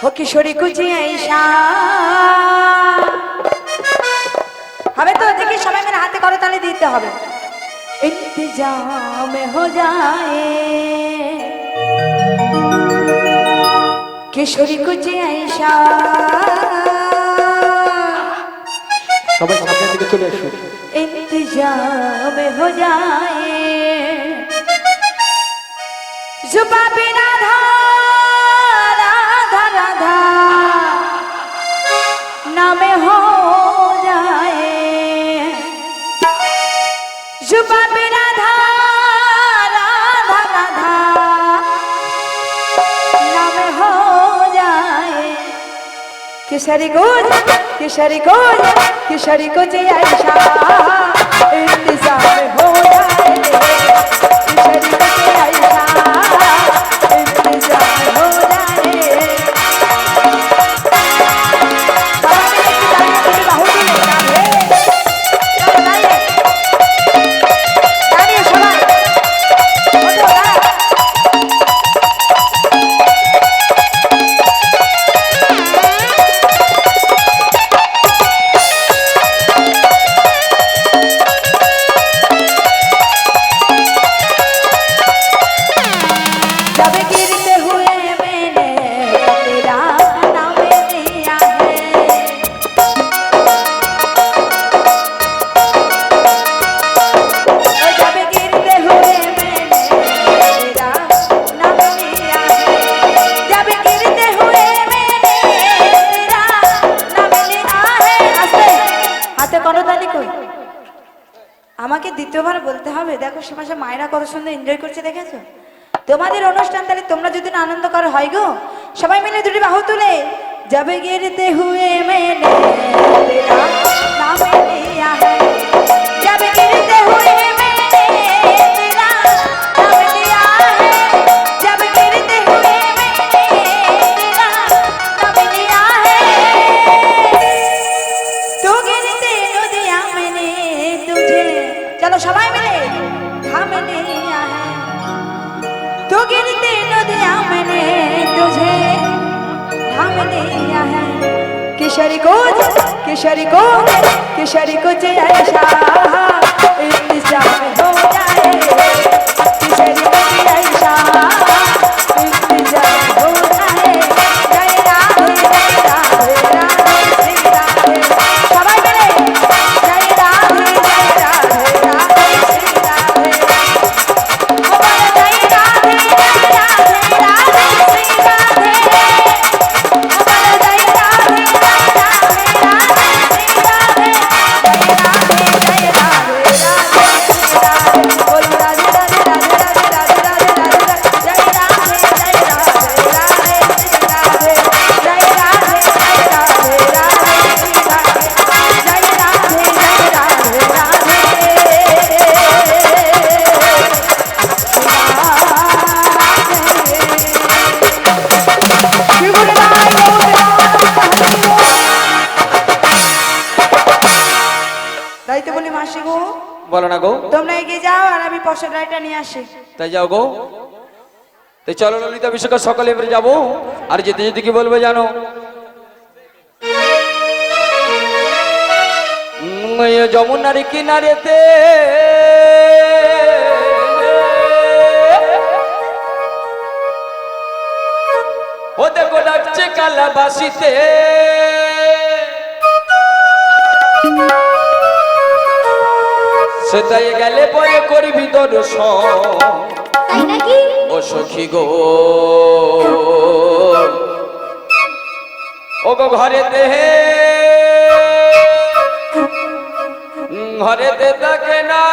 हो किशोरी कुछ ऐसा हमें तो देखिए समय मेरे हाथे करो ताले दीते हमें इंतजाम हो जाए किशोरी कुछ ऐसा সবাই সামনের দিকে চলে আসুন। इंतजाम हो जाए जुबा पे राधा राधा राधा नाम हो जाए जुबा पे राधा राधा राधा नाम हो जाए किशोरी को जे आयशा इंतजार हो जाए किशोरी को जे आयशा इंतजार हो जाए আমাকে দ্বিতীয়বার বলতে হবে দেখো সে মাসে মায়েরা কত সুন্দর এনজয় করছে দেখেছো তোমাদের অনুষ্ঠান তাহলে তোমরা যদি না আনন্দ করো হয় গো সবাই মিলে দুটি বাহু তুলে যাবে গিরতে হুয়ে মেনে তেরা নাম লিয়া है যাবে গিরতে হুয়ে মেনে তেরা নাম লিয়া है যাবে গিরতে হুয়ে মেনে তেরা नाम लिया है तू गिरते नदिया मैंने तुझे चलो सबाई मिले थाम लिया है तू गिरते नदिया मैंने तुझे थाम लिया है किशोरी को जे ऐसा इंतजार हो जाए किशोरी को जे ऐसा इंतजार हो जाए जय राधे राधे राधे श्री राधे सबाई मिले जय राधे राधे श्री राधे जय राधे राधे श्री राधे দাইতে বলি মাসি গো বলো না গো তোমরা এগিয়ে যাও আর আমি পয়সা ডাইটা নিয়ে আসি তাই যাও গো তো চলো ললিতা বিশ্বকাপ সকালে এবারে যাবো আর যেতে যেতে কি বলবো জানো যমুনার কিনারেতে ও দেখো ডাকছে কালাবাসিতে সেটাই গেলে পরে করবি দর্শন তাই নাকি ও সখী গো ও গো ঘরেতে থাকে না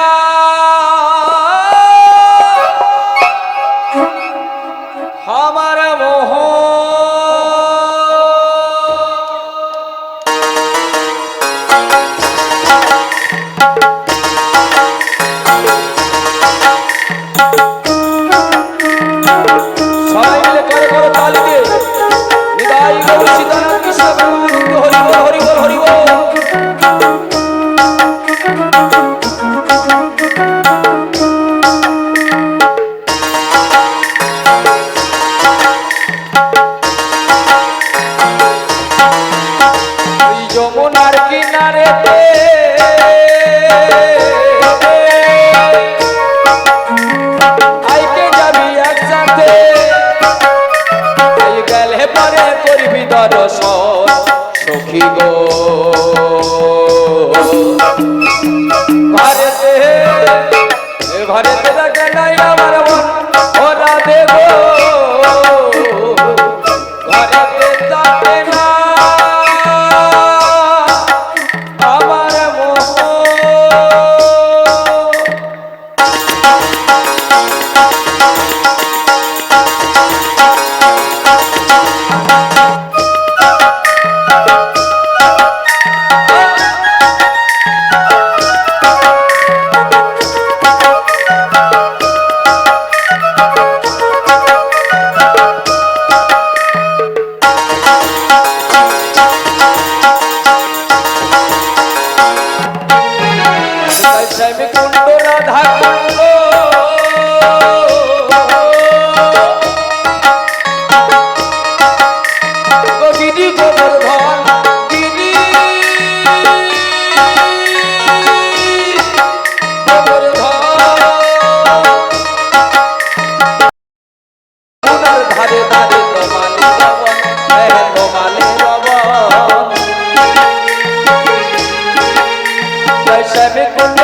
আমার মোহ সবাই মিলে করে করে তালি দিয়ে নিতাই গৌর সীতানাথ কৃষ্ণ হরি বল হরি বল হরি বল ঘরেতে আইকে যাবি একসাথে আই গেলে পরে করবি দর্শন সখী গো ঘরেতে ঘরেতে দেখে নাই আমার মন ওরা দেব ঘরেতে থাকে না আমার মোহ শ্যামী কুণ্ড রাধা কুণ্ড গিরি গোবর্ধন গিরি গোবর্ধন ধারে ধারে তোমালে রবন তোমালে রবন শ্যামী কুণ্ড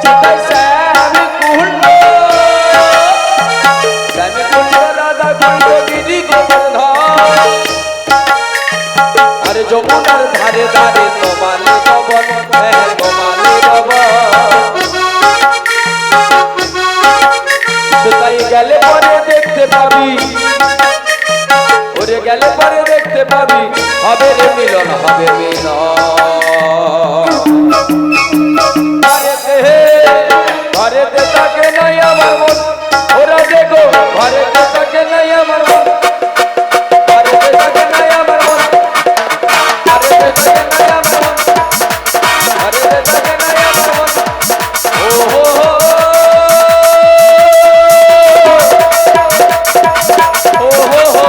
শ্যামী কুণ্ড শ্যামী কুণ্ড রাধা কুণ্ড গিরি গোবর্ধন আরে যমুনার ধারে ধারে তোমালে রবন তোমালে রবন তাই গেলে পরে দেখতে পাবি ওরে গেলে পরে দেখতে পাবি হবে রে মিলন হবে মিলন ঘরেতে থাকে নাই আমার মন ওরা দেখো ঘরেতে থাকে নাই আমার মন ঘরেতে থাকে নাই আমার মন ঘরেতে থাকে নাই আমার মন ঘরেতে থাকে নাই আমার মন ও হো হো ও হো হো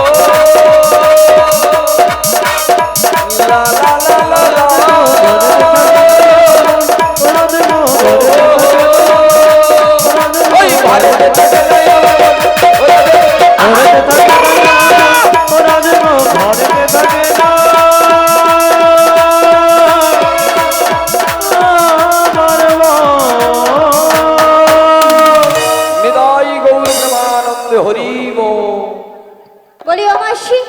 লা লা লা লা লা ঘরেতে থাকে নাই আমার মন ঘরেতে থাকে নিদাই গৌর প্রেমানন্দে হরিব বলি ও মাসি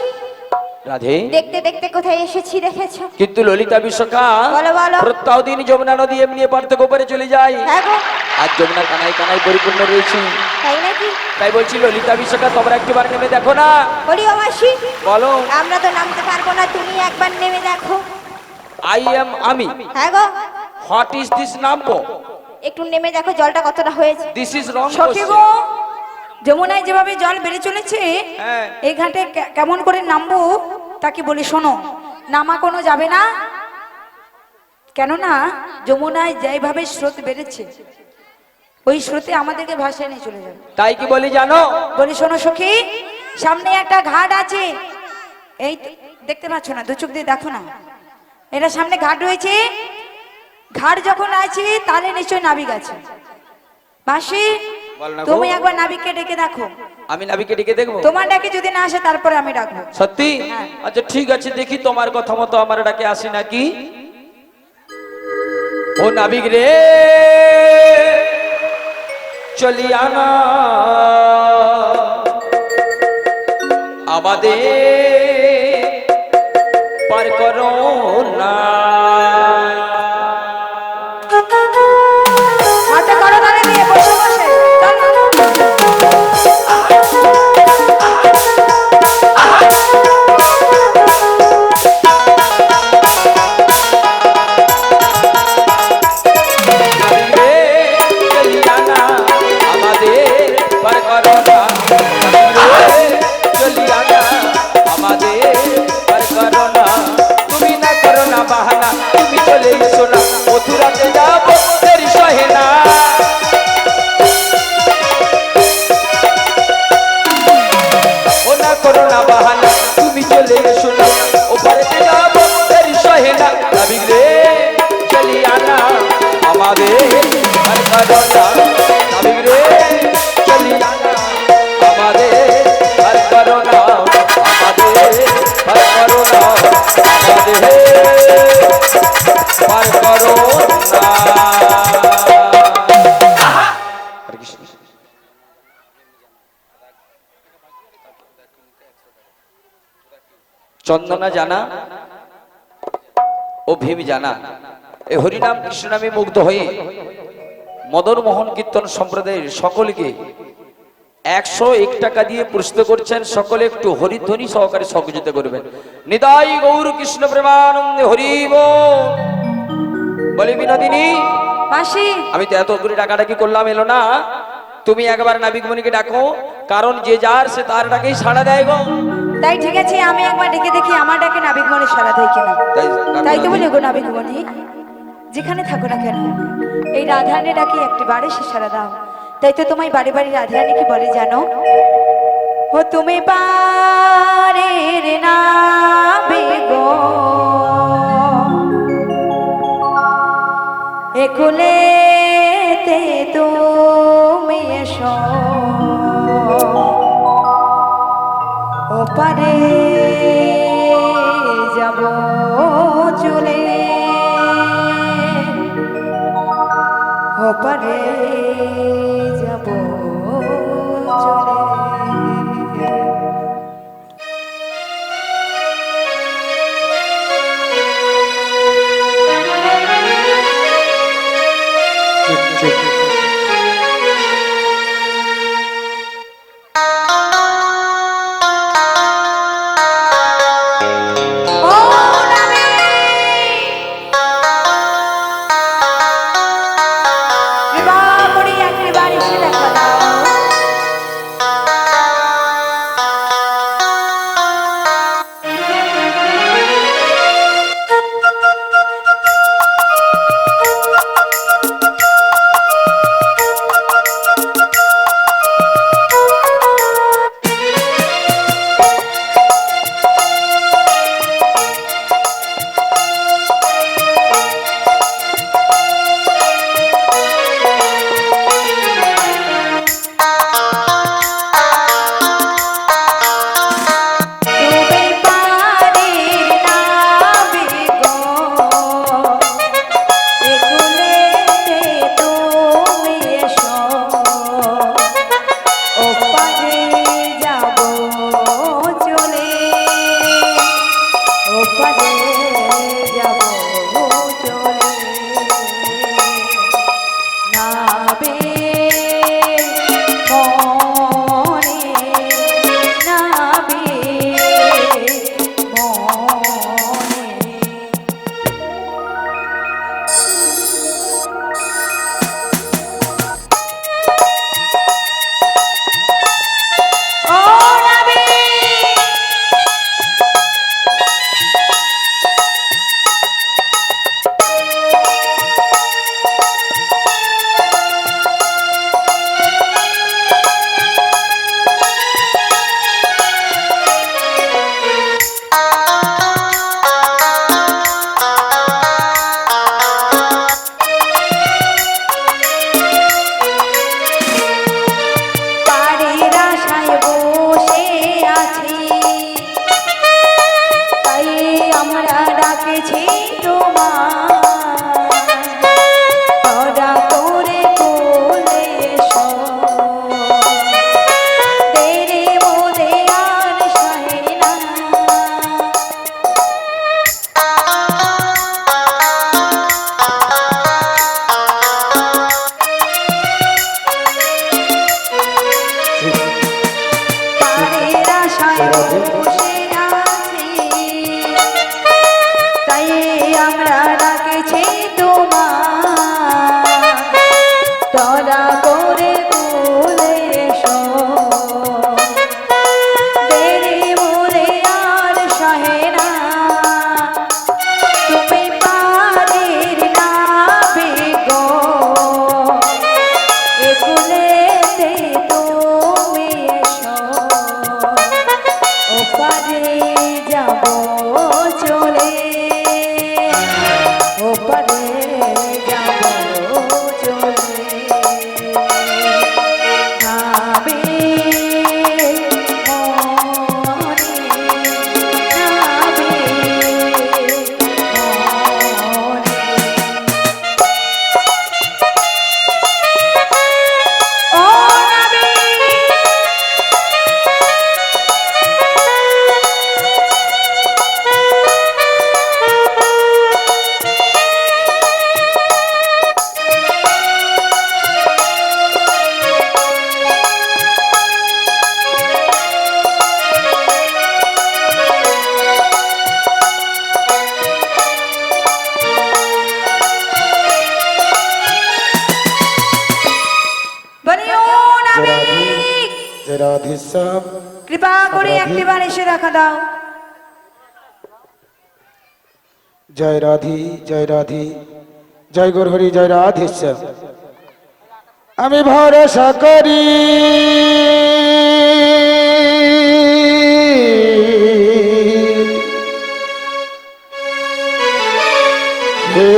রাধে দেখতে দেখতে কোথায় এসেছি দেখেছো? কিন্তু ললিতা বিশ্বকা বলো বলো। প্রত্যহ দিন যমুনা নদী এমনি পার্থক্য করে চলে যায় হ্যাঁ গো, আজ যমুনা কানাই কানাই পরিপূর্ণ রয়েছে তাই নাকি? তাই বলছি ললিতা বিশ্বকা তোমরা একবার নেমে দেখো না বলি ও মাসি বলো আমরা তো নামতে পারবো না, তুমি একবার নেমে দেখো। আই এম আমি হ্যাঁ গো, হোয়াট ইজ দিস নাম্বো একটু নেমে দেখো জলটা কতটা হয়েছে। দিস ইজ রং সখী গো যমুনায় যেভাবে জল বেড়ে চলেছে হ্যাঁ। এই ঘাটে কেমন করে নামবো তাকে বলি শোনো, নামা কোনো যাবে না, কেননা যমুনায় যেভাবে স্রোত বেড়েছে ওই স্রোতে আমাদেরকে ভাসায় নিয়ে চলে যাবে। তাই কি বলি জানো বলি শোনো সখী, সামনে একটা ঘাট আছে, এই তো, দেখতে পাচ্ছ না, দু চোখ দিয়ে দেখো না, এটা সামনে ঘাট রয়েছে, ঘাট যখন আছে তাহলে নিশ্চয় নাবিক আছে। মাসি বল না গো। তুমি একবার নাবিককে ডেকে দেখো, আমি নাবিকে ডেকে দেখবো তোমার ডাকে যদি না আসে তারপরে আমি ডাকবো। সত্যি হ্যাঁ। আচ্ছা ঠিক আছে, দেখি তোমার কথা মতো আমার ডাকে আসি নাকি। ও নাবিক রে চলিয়া না আমাদের পার করো না। হাতে করো ধরে দিয়ে বসে বসে তুমি না করো না বাহানা, দেহে পার করো না। হরে কৃষ্ণ। চন্দনা জানা ও ভীম জানা এই হরিনাম কৃষ্ণ নামে মুগ্ধ হয়ে মদন মোহন কীর্তন সম্প্রদায়ের সকলকে 101 টাকা দিয়ে পুরস্কৃত করছেন। সকলে একটু হরিধ্বনি সহকারে সহযোগিতা করবেন। নিতাই গৌর কৃষ্ণ প্রেমানন্দে হরি বল। বলে বিনোদিনী, মাসি আমি তো এত করে ডাকাডাকি করলাম, এলো না। তুমি একবার নাবিকমণিকে ডাকো, কারণ যে যার সে তার ডাকেই সাড়া দেয় গো। তাই ঠিক আছে, আমি একবার ডেকে দেখি আমার ডাকে নাবিকমণি সারা দেয় কিনা। তাই তো বলি গো নাবিকমণি, যেখানে থাকো না কেন এই রাধারানী ডাকে একটি বারে সে সারা দাও। তাই তো তোমায় বাড়ি বাড়ি রাধারানী কি বলে জানো? ও তুমি পারের নাবিক একুলেতে তুমি এসো, ওপারে যাব চলে, ওপারে যাব চলে। ও নামে বিবাহ করি একটি বাড়ি সে দেখা দাও। তুমি পারের নাবিক একুলেতে তুমি এসো, ওপারে যাব চলে, ওপারে যাব চলে। নাবে মনে, নাবে মনে। ও নাবে পাড়ের আশায় বসে আছি, তাই আমরা ডাকেছি তোমার, তোরা করে কোলে এসো, তেরে মোরে আর সহে না। পাড়ের আশায় বসে আছি, তাই আমরা ডাকেছি তোমার, তোরা করে কোলে এসো, দেরি মোরে আর সহে না। তুমি পারের নাবিক একুলেতে তুমি এসো, ওপারে যাব চলে, ওপারে যাব চলে। নাবে মনে, নাবে রাধেশ্যাম কৃপা করে একটিবার এসে দেখা দাও। জয় রাধি জয় রাধি জয় গৌরহরি জয় রাধেশ্যাম। আমি ভরসা করি হে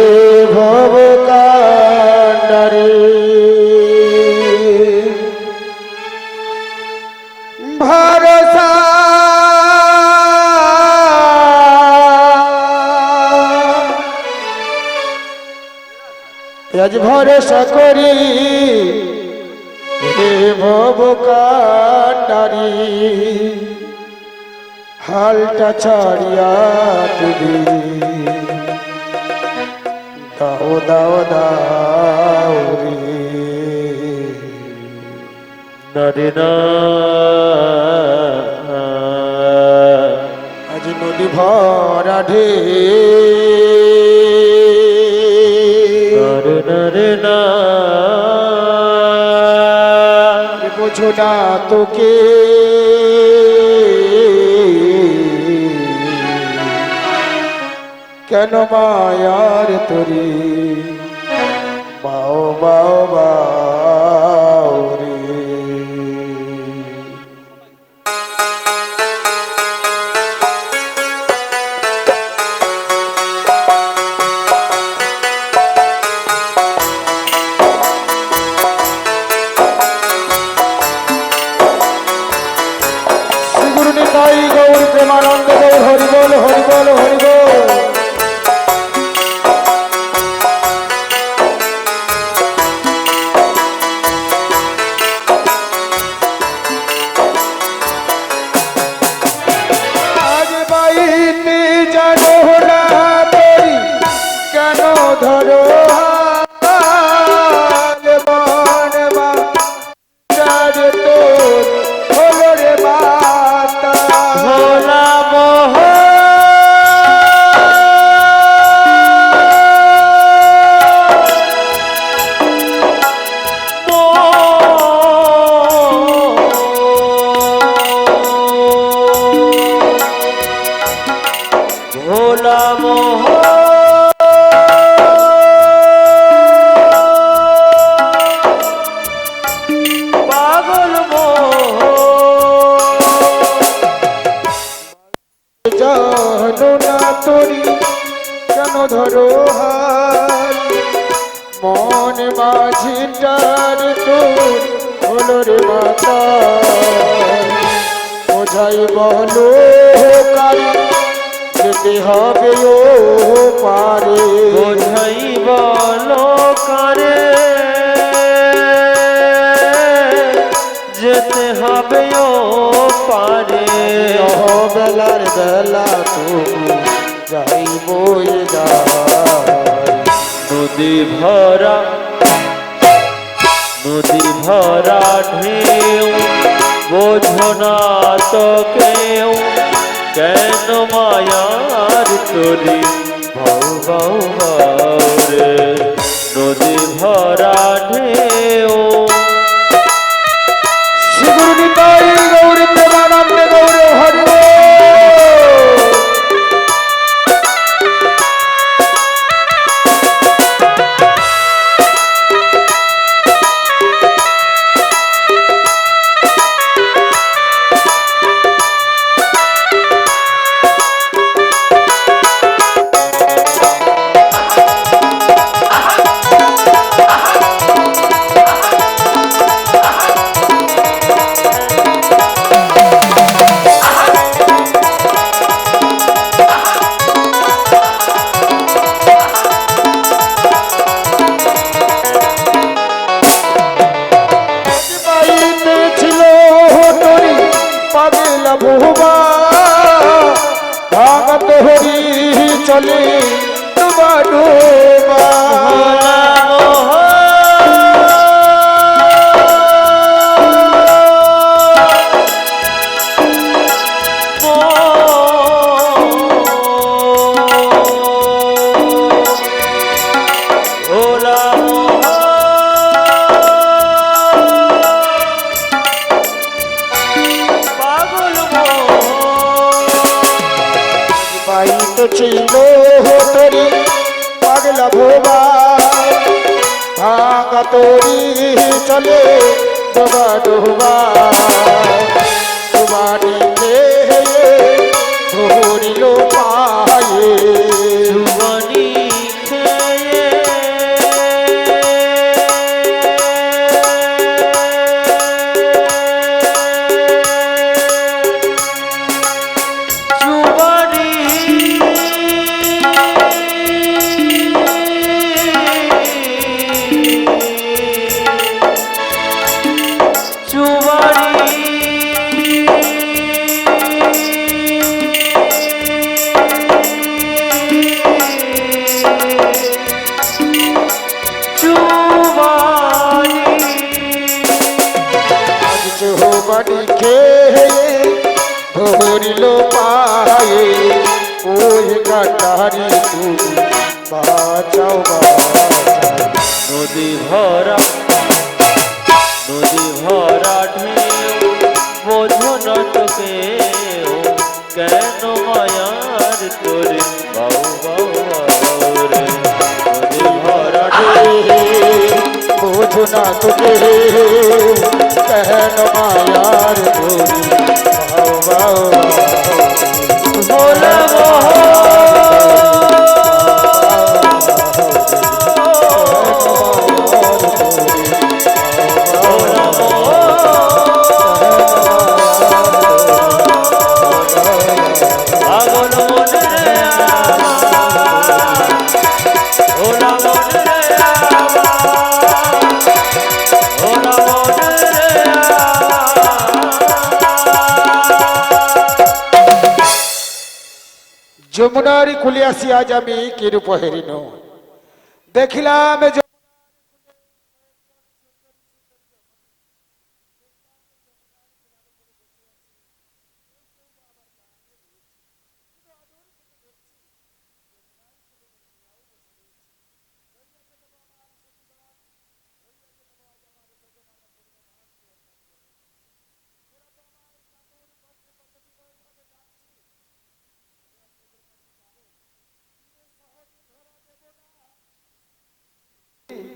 ভবকাণ্ডারে ভরসা আজ ভরসা করি হে ভবকাণ্ডারে হালটা ছাড়িয়া তুলি দাও দাও দাও রে নারে না আজ নদী ভরা ঢে নারে নারে না বোঝো না তোকে কেন মায়ার তরি বাও বাও বাও রে শ্রীগুরু নিতাই গৌর প্রেমানন্দ গৌর হরি বল হরি বল হরি বল। আজ বাইতে জানো না তোরি কেন ধরো হাল বন বাজার তোর হলো রে মাতা ভোলা মোহ ভোলা মোহ পাগল মোহ জানো না তোরি কেন ধরো হাল মন মাঝিটার তোর হলো রে মাতা বোঝাই বলো কারি যেতে হবে ও পারে বোঝাই বলো কারে যেতে হবে ও পারে বেলার বেলা তুমি যাই বই নদী ভরা ঢেউ বোঝো না তো কেউ কেন মায়ার তরি ভাও ভাও ভাও রে নদী ভরা ঢেউ শ্রীগুরু নিতাই গৌর প্রেমানন্দ গৌর হরি বল। বাইতে ছিল তোরি পাগলা বহুবা ভাগত হরি চলে ডুবা ডুবা পাইতে ছিল তোরি পাগলা ভোবা ভাঙা তোরি চলে ডোবা ডোবা তোমারিতে ধরিল পায়ে জুবানি খেয়ে জুবানি বাড়ি খেয়ে ধরিল পায়ে ওই কাটারি তুমি বাঁচাও নদী ভরা ঢেউ বোঝো না তোকে কেন মায়ার তোরে বাউ বাউ বাউ রে নদী ভরা বোঝো না তোকে কেন মায়ার ধরি বাউ ভোলা পাগল মনে রে ভোলা মনে রে ভোলা মনে রে যমুনারি খুলে আসি আজ আমি কিরূপ হেরিন দেখিলাম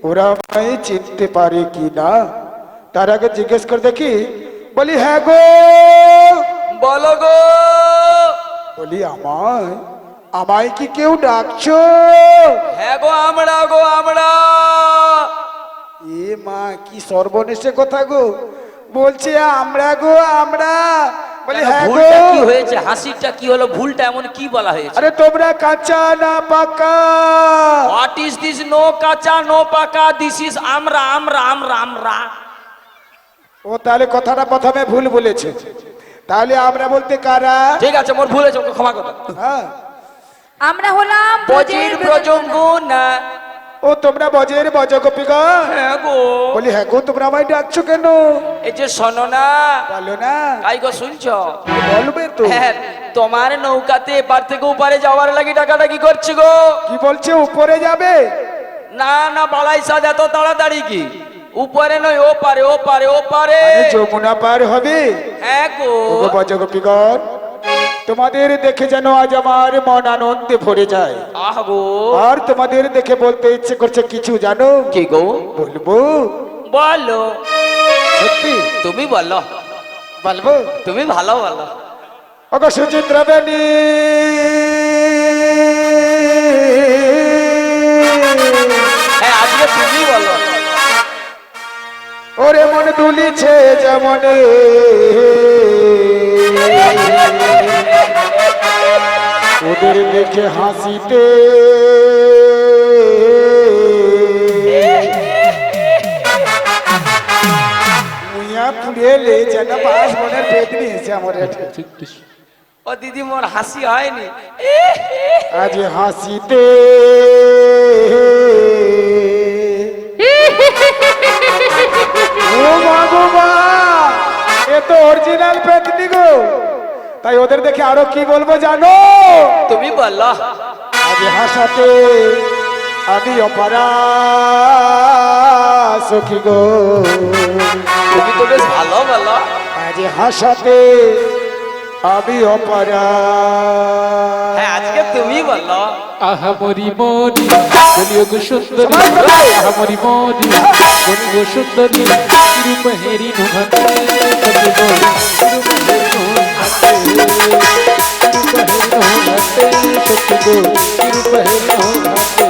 ওরা আমায় চিনতে পারে কি না তার আগে জিজ্ঞেস করে দেখি বলি হ্যাঁ গো বলো গো বলি আমায় আমায় কি কেউ ডাকছো হ্যাঁ গো আমরা এ মা কি সর্বনেশে কথা গো বলছে আমরা গো আমরা বলি হ্যাঁ গো ভুলটা কি হয়েছে হাসিটা কি হলো ভুলটা এমন কি বলা হয়েছে আরে তোমরা কাঁচা না পাকা হোয়াট ইজ দিস নো কাঁচা নো পাকা দিস ইজ আমরা ও তাহলে কথাটা প্রথমে ভুল বলেছে তাহলে আমরা বলতে কারা ঠিক আছে মোর ভুল হয়েছে ওকে ক্ষমা করো হ্যাঁ আমরা হলাম বজির ব্রজঙ্গনা ও তোমরা বজের বজগোপীগণ হ্যাঁ গো বলি হ্যাঁ গো তোমরা আমায় ডাকছো কেন এই যে শোনো না বলো না তাই গো শুনছো বলবে তো হ্যাঁ তোমার নৌকাতে এপার থেকে ওপারে যাওয়ার লাগি ডাকাডাকি করছি গো কি বলছে উপরে যাবে না না বালাই সাদ এত তাড়াতাড়ি কি উপরে নয় ওপারে মানে যমুনা পার হবে হ্যাঁ গো ওগো বজগোপীগণ তোমাদের দেখে যেন আজ আমার মন আনন্দে ভরে যায় আহ গো আর তোমাদের দেখে বলতে ইচ্ছে করছে কিছু জানো কি গো বলবো বলো সত্যি তুমি বলো বলবো তুমি ভালো বলো ওগো সুচিত্রা বেনি হ্যাঁ আজকে তুমি বলো ওরে মন দুলিছে যেমন ওদের দেখে হাসিতে মুইয়া পুড়িয়ে লে যেন বাস মনের পেট নিয়েছে আমার ও দিদি মোর হাসি হয়নি আজ হাসিতে ও মা গো মা এ তো অরিজিনাল পেতনি গো তাই ওদের দেখে আরো কি বলবো জানো তুমি বলো আজ হাসাতে আমি অপারা সখী গো তুমি তো বেশ ভালো বলো আজ হাসাতে আমি অপারা। হ্যাঁ আজকে তুমি বলো। আহা মরি মরি বলিও গো সুন্দরী, আহা মরি মরি বলি গো সুন্দরী, রূপ হেরি নুহাতে সত্যি গো, রূপ হেরি নুহাতে, রূপ হেরি নুহাতে সত্যি গো, রূপ হেরি নুহাতে।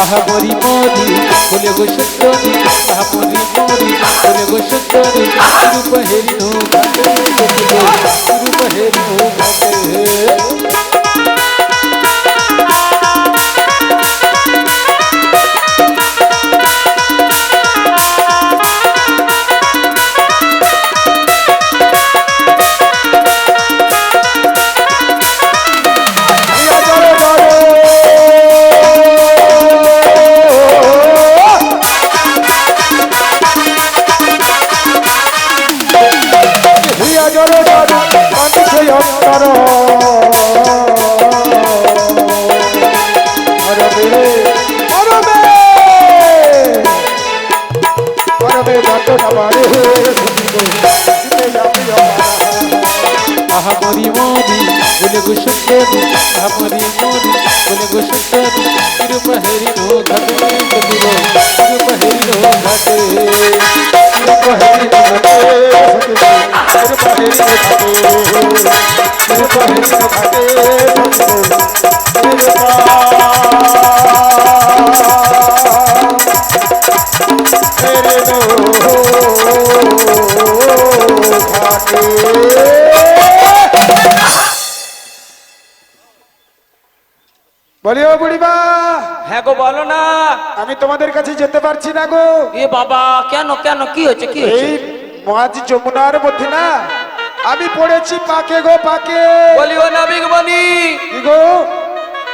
আহা মরি মরি বলে গো সুন্দরী, আহা মরি মরি বলে গো সুন্দরী, রূপ হেরি নুহাতে সত্যি গো, রূপ হেরি নুহাতে। আহা মরি মরি বলে গো সুন্দরী, আহা মরি মরি বলে গো সুন্দরী, রূপ হেরি নুহাতে সত্যি গো, রূপ হেরি নুহাতে, রূপ হেরি নুহাতে সত্যি গো, রূপ হেরি নুহাতে, রূপ হেরি নুহাতে বলিও বুড়িমা। হ্যাঁ গো বলো না। আমি তোমাদের কাছে যেতে পারছি না গো। এ বাবা কেন কেন কি হচ্ছে কি হচ্ছে? এই মাঝ যমুনার মধ্যে না আমি পড়েছি পাকে গো পাকে। বলিও নাবিক বনি, কি গো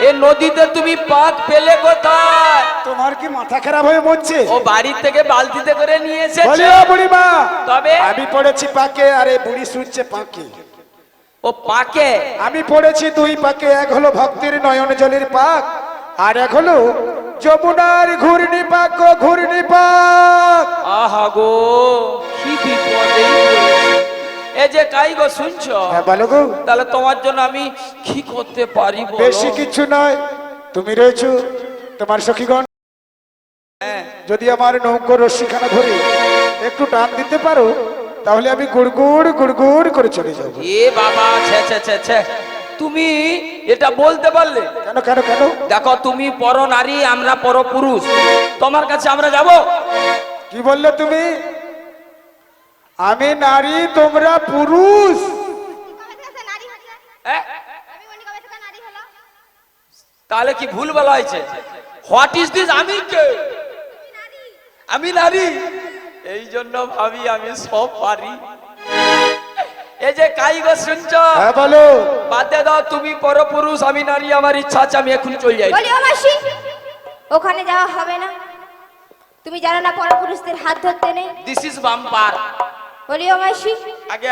এ নদীতে তুমি পাক পেলে কোথায়? তোমার কি মাথা খারাপ হয়ে মরছে? ও বাড়ি থেকে বালতিতে করে নিয়ে এসেছে। বলিও বুড়িমা তবে আমি পড়েছি পাকে, আরে বুড়ি শুনছে পাকে। ও পাকে? আমি পড়েছি দুই পাকে, এক হলো ভক্তির নয়ন জলের পাক, আর এক হলো যমুনার ঘূর্ণি পাক গো ঘূর্ণি পাক। আহা গো কি বিপদে পড়েছি। এই যে কাই গো শুনছো? হ্যাঁ বলো গো। তাহলে তোমার জন্য আমি কি করতে পারি বলো? বেশি কিছু নয়, তুমি রয়েছো, তোমার সখীগণ যদি আমার নৌকো রশ্মিখানা ধরে একটু টান দিতে পারো তাহলে আমি গুড়গুড় গুড়গুড় করে চলে যাবো। এ বাবা ছে ছে ছে ছে, তুমি এটা বলতে পারলে? কেন কেন কেন? দেখো তুমি পর নারী, আমরা পর পুরুষ, তোমার কাছে আমরা যাব? কি বললে তুমি? আমি নারী তোমরা পুরুষ? এ? তাহলে কি ভুল বলা হয়েছে? What is this? আমি কে? আমি নারী, এই জন্য ভাবি আমি সব পারি। এই যে কাই গো শুনছো? হ্যাঁ বলো। বাদে দাও, তুমি পরপুরুষ আমি নারী, আমার ইচ্ছা আছে আমি এখন চলে যাই। বলিও মাসি, ওখানে যাওয়া হবে না। তুমি জানো না পরপুরুষদের হাত ধরতে নেই? This is bumper. বলিও মাসি, আগে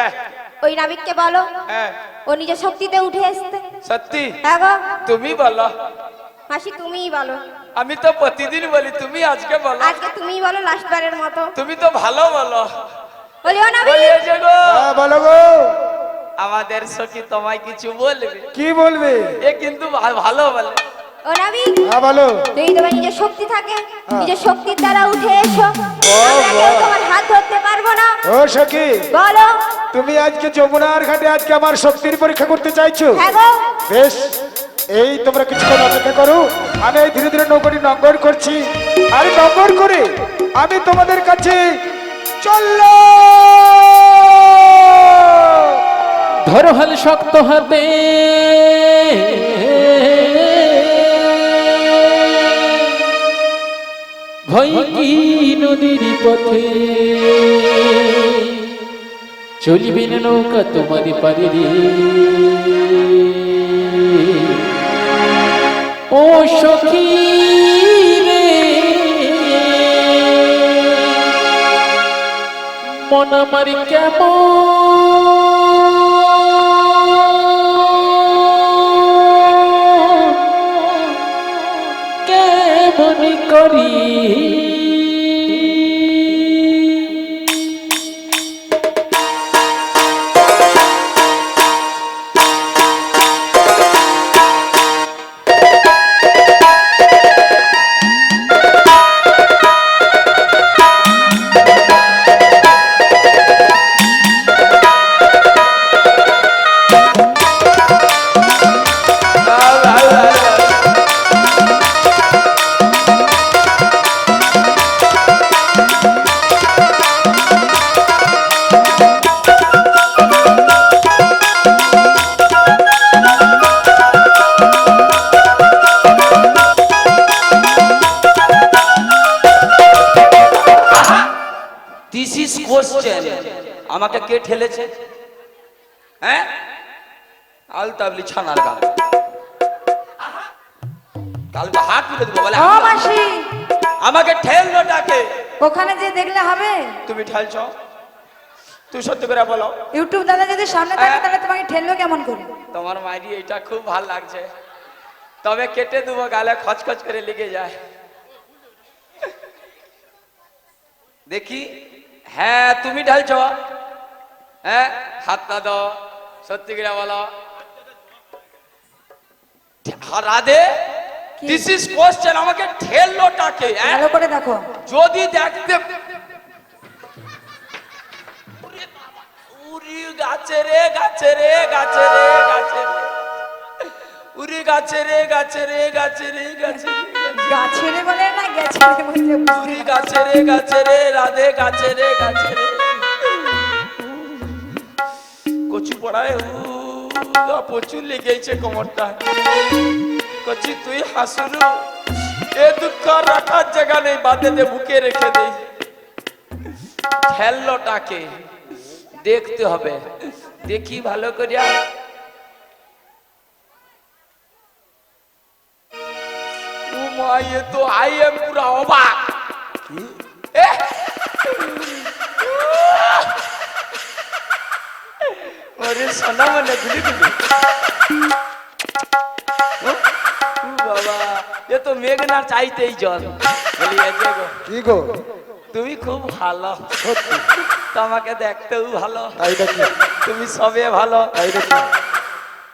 ওই নাবিককে বলো হ্যাঁ ও নিজের শক্তিতে উঠে আসতে। সত্যি? হ্যাঁ গো তুমি বলো। মাসি তুমিই বলো। আমি তো প্রতিদিন বলি, তুমি আজকে বলো। আজকে তুমিই বলো, লাস্ট বারের মতো। তুমি তো ভালো বলো। বলিও নাবিক, বলিয়েছে গো হ্যাঁ বলো গো। আমাদের সখী তোমায় কিছু বলবে। কি বলবে? এ কিন্তু ভালো বলে। ও নাবিক, হ্যাঁ বলো। যদি তোমার নিজের শক্তি থাকে, নিজের শক্তির দ্বারা উঠে এসো। আমরা কেউ তোমার হাত ধরতে পারবো না। ও সখী, বলো। তুমি আজকে যমুনার ঘাটে আজকে আমার শক্তির পরীক্ষা করতে চাইছো? হ্যাঁ গো। বেশ, এই তোমরা কিছুক্ষণ অপেক্ষা করো, আমি এই ধীরে ধীরে নৌকাটি নঙ্গর করছি, আর নঙ্গর করে আমি তোমাদের কাছে চললো। ধরো হাল শক্ত হাতে ভয় কি নদীর পথে চলিবে না নৌকা তোমার পারে রে ও সখী রে মন আমার কেমন করি দিস ইজ কোশ্চেন, আমাকে কে ঠেলেছে? হ্যাঁ, আলতাবলি ছানার গাল, কালকে হাত তুলে দেবো বলে ও মাসি, আমাকে ঠেললো ডাকে। ওখানে যে দেখলে হবে? তুমি ঠেলছ? তুই সত্যি করে বলো। ইউটিউব দাদা যদি সামনে থাকে তাহলে তোমাকে ঠেললো কেমন করে? তোমার মাইরি এটা খুব ভাল লাগছে, তবে কেটে দেবো, গালে খচখচ করে লেগে যায়। দেখি, হ্যাঁ তুমি ঢালছ, হ্যাঁ হাতটা দাও, সত্যি করে বলো। রাধে, দিস ইজ কোশ্চেন, আমাকে ঠেললো টাকে। ভালো করে দেখো। যদি দেখতে উরি গাছে রে গাছে রে গাছে রে গাছে রে, উরি গাছে রে গাছে রে গাছে রে গাছে রে, গাছের বলে না গেছে বলে উরি গাছে রে গাছে রে, রাধে গাছে রে গাছে রে, কচু পড়ায় প্রচুর লেগেছে কোমরটা। কচি তুই হাসুরু, এ দুঃখ রাখার জায়গা নেই, বাদে দে বুকে রেখে দেই। ঠেললোটাকে দেখতে হবে, দেখি ভালো করিয়া। ও মা, এ তো আই এম পুরা অবাক। আরে সোনা মানে গুলি গুলি, বাবা এ তো মেঘনা চাইতেই জল। বলি গো কি গো, তুমি খুব ভালো, তোমাকে দেখতেও ভালো, তাই নাকি? তুমি সবে ভালো, তাই নাকি?